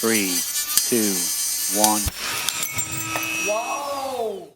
3, 2, 1. 와우!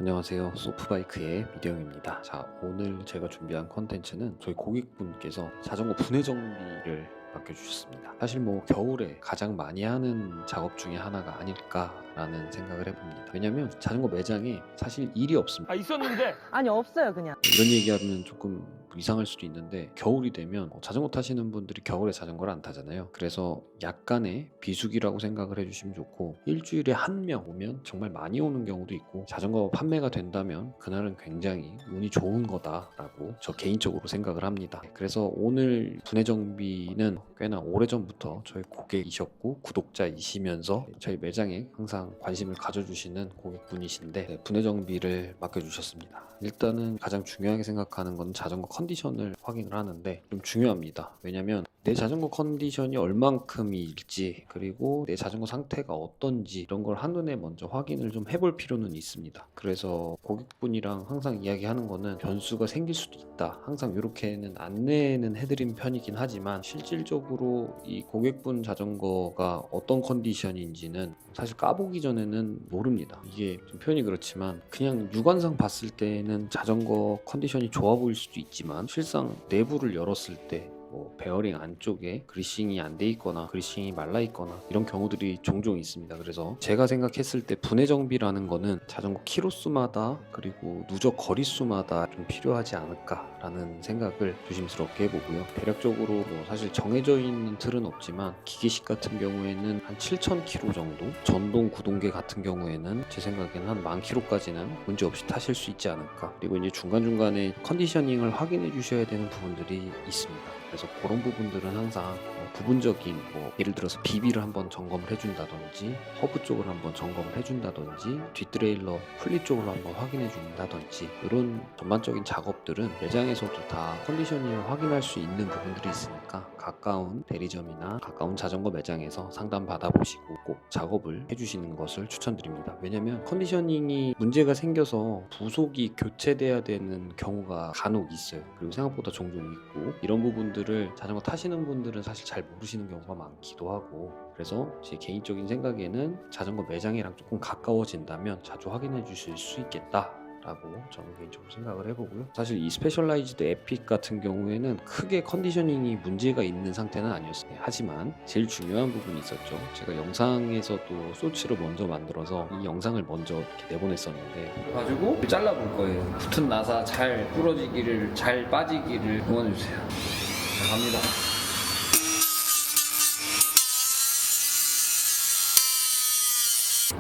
안녕하세요, 소프바이크의 미대영입니다. 자, 오늘 제가 준비한 컨텐츠는 저희 고객분께서 자전거 분해 정비를 맡겨주셨습니다. 사실 뭐 겨울에 가장 많이 하는 작업 중에 하나가 아닐까라는 생각을 해봅니다. 왜냐면 자전거 매장에 사실 일이 없습니다. 있었는데 아니 없어요 그냥. 이런 얘기하면 조금 이상할 수도 있는데 겨울이 되면 자전거 타시는 분들이 겨울에 자전거를 안 타잖아요. 그래서 약간의 비수기라고 생각을 해주시면 좋고, 일주일에 한 명 오면 정말 많이 오는 경우도 있고, 자전거 판매가 된다면 그날은 굉장히 운이 좋은 거다라고 저 개인적으로 생각을 합니다. 그래서 오늘 분해 정비는 꽤나 오래전부터 저희 고객이셨고 구독자이시면서 저희 매장에 항상 관심을 가져주시는 고객분이신데, 분해 정비를 맡겨주셨습니다. 일단은 가장 중요하게 생각하는 건 자전거 컨디션을 확인을 하는데 좀 중요합니다. 왜냐면 내 자전거 컨디션이 얼만큼일지, 그리고 내 자전거 상태가 어떤지, 이런 걸 한눈에 먼저 확인을 좀 해볼 필요는 있습니다. 그래서 고객분이랑 항상 이야기하는 거는 변수가 생길 수도 있다, 항상 이렇게는 안내는 해드린 편이긴 하지만, 실질적으로 이 고객분 자전거가 어떤 컨디션인지는 사실 까보기 전에는 모릅니다. 이게 좀 표현이 그렇지만 그냥 육안상 봤을 때는 자전거 컨디션이 좋아 보일 수도 있지만, 실상 내부를 열었을 때 베어링 안쪽에 그리싱이 안 돼 있거나 그리싱이 말라 있거나 이런 경우들이 종종 있습니다. 그래서 제가 생각했을 때 분해 정비라는 거는 자전거 키로수마다 그리고 누적 거리수마다 좀 필요하지 않을까라는 생각을 조심스럽게 해보고요. 대략적으로 사실 정해져 있는 틀은 없지만, 기계식 같은 경우에는 한 7,000km 정도, 전동 구동계 같은 경우에는 제 생각에는 한 10,000km까지는 문제없이 타실 수 있지 않을까. 그리고 이제 중간중간에 컨디셔닝을 확인해 주셔야 되는 부분들이 있습니다. 그래서 그런 부분들은 항상 부분적인, 예를 들어서 비비를 한번 점검을 해준다든지, 허브 쪽을 한번 점검을 해준다든지, 뒷트레일러 풀리 쪽을 한번 확인해 준다든지, 이런 전반적인 작업들은 매장에서도 다 컨디셔닝을 확인할 수 있는 부분들이 있으니까 가까운 대리점이나 가까운 자전거 매장에서 상담 받아보시고 꼭 작업을 해주시는 것을 추천드립니다. 왜냐면 컨디셔닝이 문제가 생겨서 부속이 교체돼야 되는 경우가 간혹 있어요. 그리고 생각보다 종종 있고, 이런 부분들을 자전거 타시는 분들은 사실 잘 모르시는 경우가 많기도 하고, 그래서 제 개인적인 생각에는 자전거 매장이랑 조금 가까워진다면 자주 확인해 주실 수 있겠다 라고 저는 개인적으로 생각을 해보고요. 사실 이 스페셜라이즈드 에픽 같은 경우에는 크게 컨디셔닝이 문제가 있는 상태는 아니었어요. 하지만 제일 중요한 부분이 있었죠. 제가 영상에서도 소치로 먼저 만들어서 이 영상을 먼저 이렇게 내보냈었는데, 가지고 잘라볼 거예요. 붙은 나사 잘 부러지기를, 잘 빠지기를 응원해주세요. 자, 갑니다.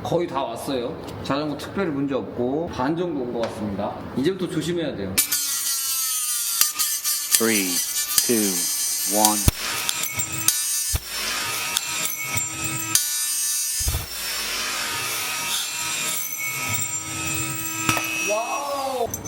거의 다 왔어요. 자전거 특별히 문제 없고 반 정도 온 것 같습니다. 이제부터 조심해야 돼요. 3, 2, 1.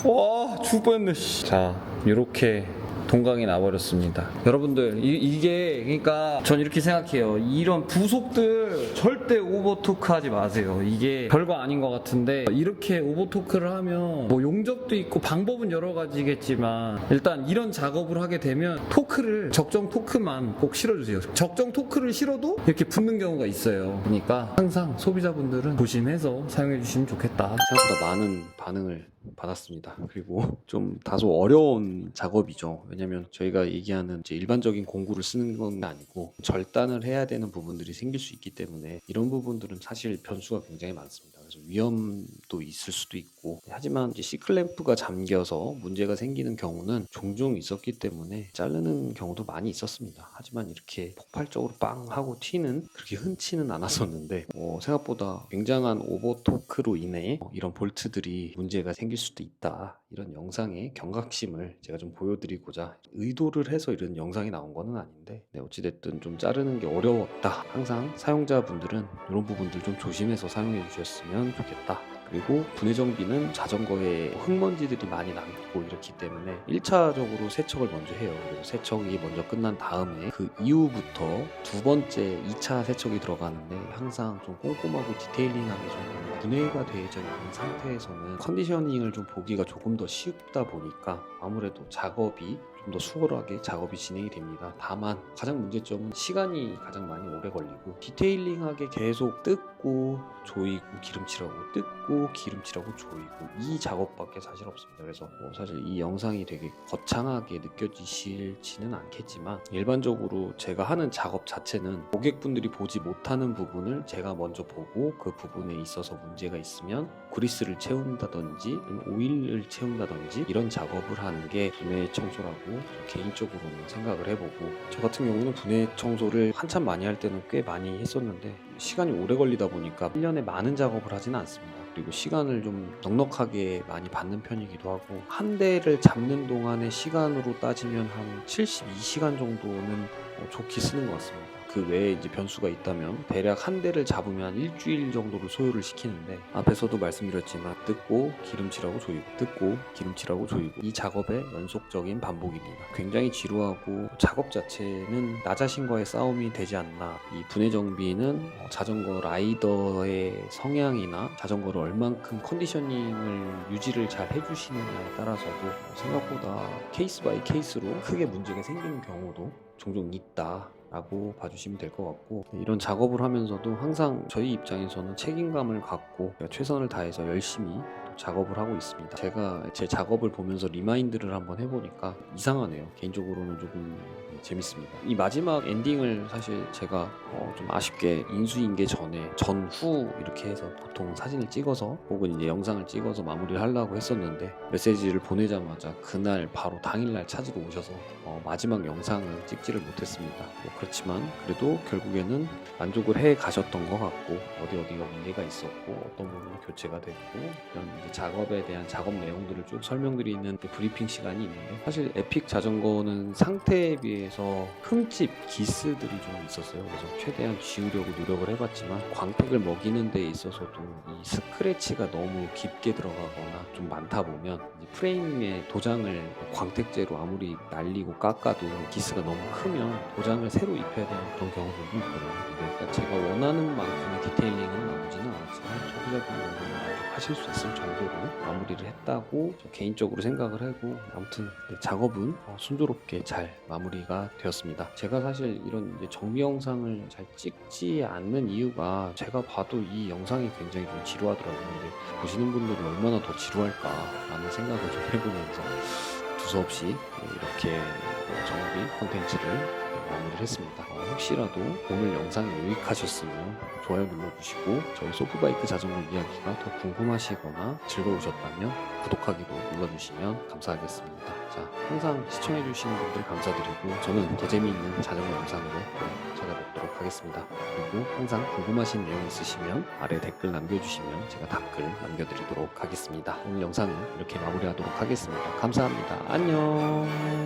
와, 죽을 뻔했네. 자, 이렇게 동강이 나버렸습니다. 여러분들, 이게 그러니까 전 이렇게 생각해요. 이런 부속들 절대 오버토크 하지 마세요. 이게 별거 아닌 것 같은데, 이렇게 오버토크를 하면 용접도 있고 방법은 여러 가지겠지만, 일단 이런 작업을 하게 되면 토크를, 적정 토크만 꼭 실어주세요. 적정 토크를 실어도 이렇게 붙는 경우가 있어요. 그러니까 항상 소비자분들은 조심해서 사용해 주시면 좋겠다. 생각보다 많은 반응을 받았습니다. 그리고 좀 다소 어려운 작업이죠. 왜냐면 저희가 얘기하는 이제 일반적인 공구를 쓰는 건 아니고 절단을 해야 되는 부분들이 생길 수 있기 때문에, 이런 부분들은 사실 변수가 굉장히 많습니다. 그래서 위험도 있을 수도 있고, 하지만 이제 C클램프가 잠겨서 문제가 생기는 경우는 종종 있었기 때문에 자르는 경우도 많이 있었습니다. 하지만 이렇게 폭발적으로 빵 하고 튀는, 그렇게 흔치는 않았었는데, 생각보다 굉장한 오버토크로 인해 이런 볼트들이 문제가 생길 수도 있다, 이런 영상의 경각심을 제가 좀 보여드리고자 의도를 해서 이런 영상이 나온 거는 아닌데, 어찌됐든 좀 자르는 게 어려웠다. 항상 사용자분들은 이런 부분들 좀 조심해서 사용해 주셨으면 좋겠다. 그리고 분해 정비는 자전거에 흙먼지들이 많이 남고 이렇기 때문에 1차적으로 세척을 먼저 해요. 그리고 세척이 먼저 끝난 다음에 그 이후부터 두 번째 2차 세척이 들어가는데, 항상 좀 꼼꼼하고 디테일링하게 좀 분해가 되어져 있는 상태에서는 컨디셔닝을 좀 보기가 조금 더 쉽다 보니까 아무래도 작업이 좀 좀 더 수월하게 작업이 진행이 됩니다. 다만 가장 문제점은 시간이 가장 많이 오래 걸리고 디테일링하게 계속 뜯고 조이고 기름칠하고 뜯고 기름칠하고 조이고 이 작업밖에 사실 없습니다. 그래서 사실 이 영상이 되게 거창하게 느껴지실지는 않겠지만 일반적으로 제가 하는 작업 자체는 고객분들이 보지 못하는 부분을 제가 먼저 보고 그 부분에 있어서 문제가 있으면 그리스를 채운다든지 오일을 채운다든지 이런 작업을 하는 게 분해 청소라고 개인적으로는 생각을 해보고, 저 같은 경우는 분해 청소를 한참 많이 할 때는 꽤 많이 했었는데 시간이 오래 걸리다 보니까 1년에 많은 작업을 하지는 않습니다. 그리고 시간을 좀 넉넉하게 많이 받는 편이기도 하고, 한 대를 잡는 동안의 시간으로 따지면 한 72시간 정도는 좋게 쓰는 것 같습니다. 그 외에 이제 변수가 있다면 대략 한 대를 잡으면 일주일 정도를 소요를 시키는데, 앞에서도 말씀드렸지만 뜯고 기름칠하고 조이고 뜯고 기름칠하고 조이고 이 작업의 연속적인 반복입니다. 굉장히 지루하고 작업 자체는 나 자신과의 싸움이 되지 않나. 이 분해 정비는 자전거 라이더의 성향이나 자전거를 얼만큼 컨디셔닝을 유지를 잘 해주시느냐에 따라서도 생각보다 케이스 바이 케이스로 크게 문제가 생기는 경우도 종종 있다 라고 봐주시면 될 것 같고, 이런 작업을 하면서도 항상 저희 입장에서는 책임감을 갖고 최선을 다해서 열심히 작업을 하고 있습니다. 제가 제 작업을 보면서 리마인드를 한번 해보니까 이상하네요. 개인적으로는 조금 재밌습니다. 이 마지막 엔딩을 사실 제가 좀 아쉽게 인수인계 전에 전후 이렇게 해서 보통 사진을 찍어서 혹은 이제 영상을 찍어서 마무리를 하려고 했었는데, 메시지를 보내자마자 그날 바로 당일날 찾으러 오셔서 마지막 영상을 찍지를 못했습니다. 그렇지만 그래도 결국에는 만족을 해 가셨던 것 같고, 어디가 문제가 있었고 어떤 부분이 교체가 됐고 이런 이제 작업에 대한 작업 내용들을 쭉 설명드리는 브리핑 시간이 있는데, 사실 에픽 자전거는 상태에 비해서 흠집, 기스들이 좀 있었어요. 그래서 최대한 지우려고 노력을 해봤지만 광택을 먹이는 데 있어서도 이 스크래치가 너무 깊게 들어가거나 좀 많다 보면 이제 프레임에 도장을 광택제로 아무리 날리고 깎아도 기스가 너무 크면 도장을 새로 입혀야 되는 그런 경우도 있거든요. 그러니까 제가 원하는 만큼의 디테일링은 나오지는 않았지만 소비자분들은 만족하실 수 있을 정도로 마무리를 했다고 개인적으로 생각을 하고, 아무튼 작업은 순조롭게 잘 마무리가 되었습니다. 제가 사실 이런 이제 정비 영상을 잘 찍지 않는 이유가, 제가 봐도 이 영상이 굉장히 좀 지루하더라고요. 근데 보시는 분들은 얼마나 더 지루할까라는 생각을 좀 해보면서 두서없이 이렇게 정비 콘텐츠를 마무리를 했습니다. 혹시라도 오늘 영상이 유익하셨으면 좋아요 눌러주시고, 저희 소프바이크 자전거 이야기가 더 궁금하시거나 즐거우셨다면 구독하기도 눌러주시면 감사하겠습니다. 자, 항상 시청해주시는 분들 감사드리고, 저는 더 재미있는 자전거 영상으로 찾아뵙도록 하겠습니다. 그리고 항상 궁금하신 내용 있으시면 아래 댓글 남겨주시면 제가 답글 남겨드리도록 하겠습니다. 오늘 영상은 이렇게 마무리하도록 하겠습니다. 감사합니다. 안녕.